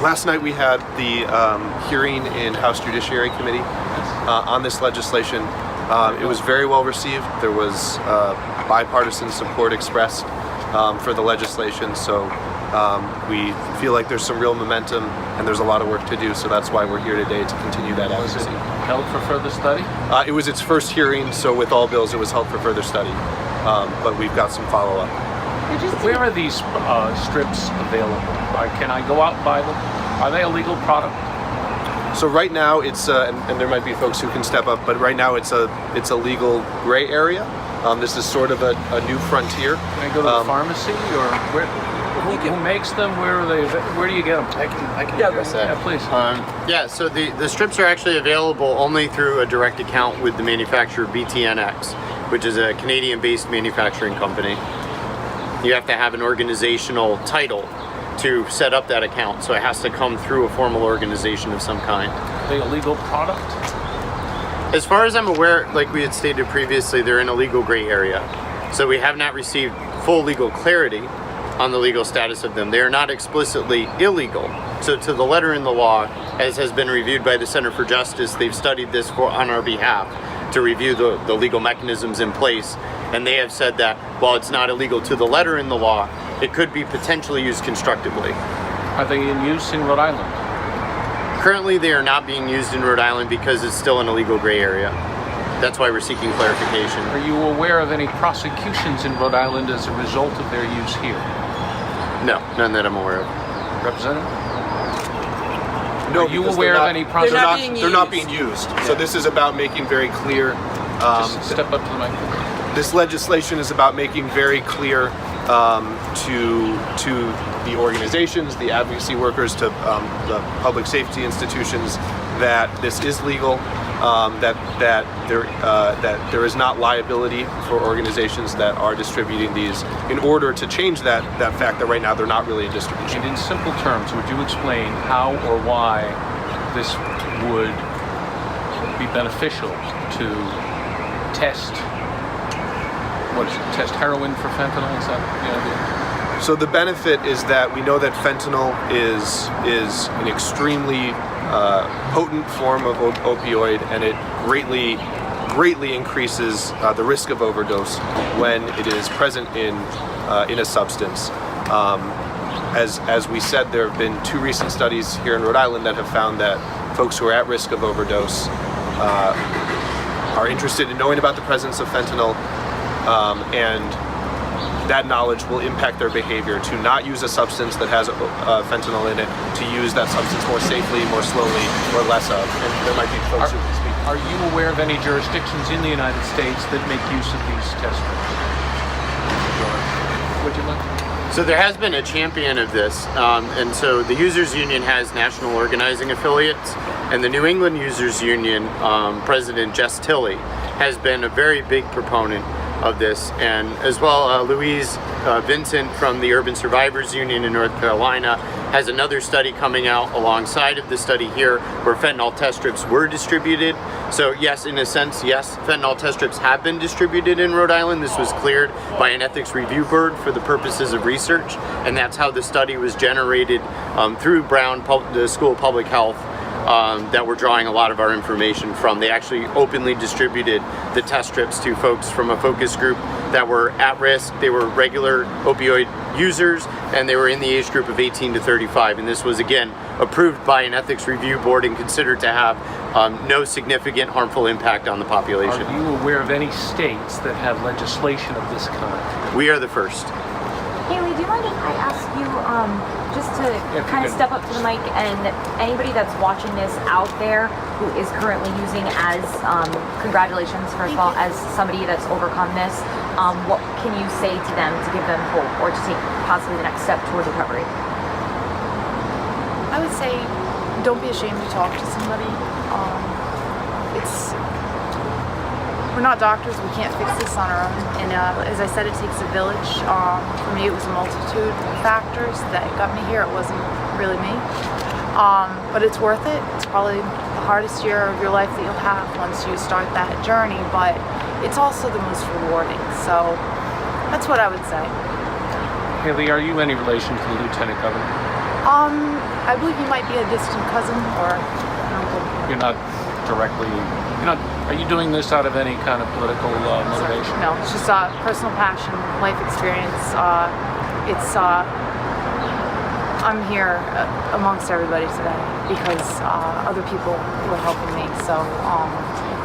Last night we had the hearing in House Judiciary Committee on this legislation. It was very well received. There was bipartisan support expressed for the legislation, so we feel like there's some real momentum and there's a lot of work to do, so that's why we're here today to continue that advocacy. Was it held for further study? It was its first hearing, so with all bills it was held for further study, but we've got some follow-up. Where are these strips available? Can I go out and buy them? Are they a legal product? So right now it's and there might be folks who can step up, but right now it's a legal gray area. This is sort of a new frontier. Can I go to the pharmacy, or where? Who makes them? Where are they? Where do you get them? I can address that. Yeah, please. Yeah, so the strips are actually available only through a direct account with the manufacturer BTNX, which is a Canadian-based manufacturing company. You have to have an organizational title to set up that account, so it has to come through a formal organization of some kind. Are they a legal product? As far as I'm aware, like we had stated previously, they're in a legal gray area. So we have not received full legal clarity on the legal status of them. They are not explicitly illegal. So to the letter in the law, as has been reviewed by the Center for Justice, they've studied this on our behalf to review the legal mechanisms in place. And they have said that while it's not illegal to the letter in the law, it could be potentially used constructively. Are they in use in Rhode Island? Currently, they are not being used in Rhode Island because it's still an illegal gray area. That's why we're seeking clarification. Are you aware of any prosecutions in Rhode Island as a result of their use here? No, none that I'm aware of. Representative? No, Are you aware of any prosecutions? They're not being used. So this is about making very clear. Just step up to the microphone. This legislation is about making very clear to the organizations, the advocacy workers, to the public safety institutions that this is legal, that there is not liability for organizations that are distributing these, in order to change that fact that right now they're not really in distribution. And in simple terms, would you explain how or why this would be beneficial to test heroin for fentanyl? Is that the idea? So the benefit is that we know that fentanyl is an extremely potent form of opioid, and it greatly increases the risk of overdose when it is present in a substance. As we said, there have been 2 recent studies here in Rhode Island that have found that folks who are at risk of overdose are interested in knowing about the presence of fentanyl, and that knowledge will impact their behavior to not use a substance that has fentanyl in it, to use that substance more safely, more slowly, or less of. And there might be folks who can speak. Are you aware of any jurisdictions in the United States that make use of these test strips? Would you like? So there has been a champion of this, and so the Users Union has national organizing affiliates, and the New England Users Union president, Jess Tilley, has been a very big proponent of this, and as well Louise Vincent from the Urban Survivors Union in North Carolina has another study coming out alongside of the study here where fentanyl test strips were distributed. So yes, in a sense, yes, fentanyl test strips have been distributed in Rhode Island. This was cleared by an ethics review board for the purposes of research, and that's how the study was generated through Brown, the School of Public Health, that we're drawing a lot of our information from. They actually openly distributed the test strips to folks from a focus group that were at risk. They were regular opioid users, and they were in the age group of 18 to 35. And this was, again, approved by an ethics review board and considered to have no significant harmful impact on the population. Are you aware of any states that have legislation of this kind? We are the first. Haley, do you mind if I ask you just to kind of step up to the mic, and anybody that's watching this out there who is currently using, as congratulations first of all, as somebody that's overcome this, what can you say to them to give them hope or to take possibly the next step towards recovery? I would say don't be ashamed to talk to somebody. We're not doctors, we can't fix this on our own, and as I said, it takes a village. For me, it was a multitude of factors that got me here. It wasn't really me, but it's worth it. It's probably the hardest year of your life that you'll have once you start that journey, but it's also the most rewarding, so that's what I would say. Haley, are you any relation to the Lieutenant Governor? I believe you might be a distant cousin or an uncle. You're not directly. Are you doing this out of any kind of political motivation? No, it's just personal passion, life experience. I'm here amongst everybody today because other people were helping me. So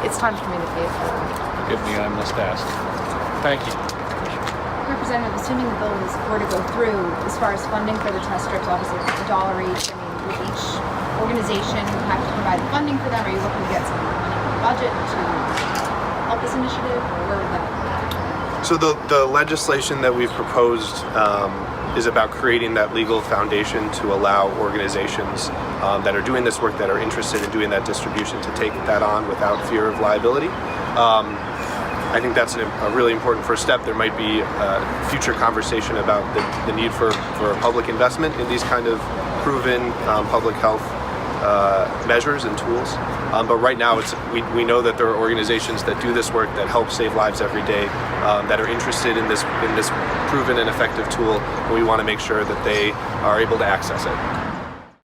it's time for me to pay it forward. Forgive me, I must ask. Thank you. Representative, assuming the bill were to go through, as far as funding for the test strips, obviously it's $1 each. I mean, would each organization have to provide the funding for them? Are you looking to get some money from the budget to help this initiative, or where would that? So the legislation that we've proposed is about creating that legal foundation to allow organizations that are doing this work, that are interested in doing that distribution, to take that on without fear of liability. I think that's a really important first step. There might be a future conversation about the need for public investment in these kind of proven public health measures and tools. But right now, we know that there are organizations that do this work, that help save lives every day, that are interested in this proven and effective tool, and we want to make sure that they are able to access it.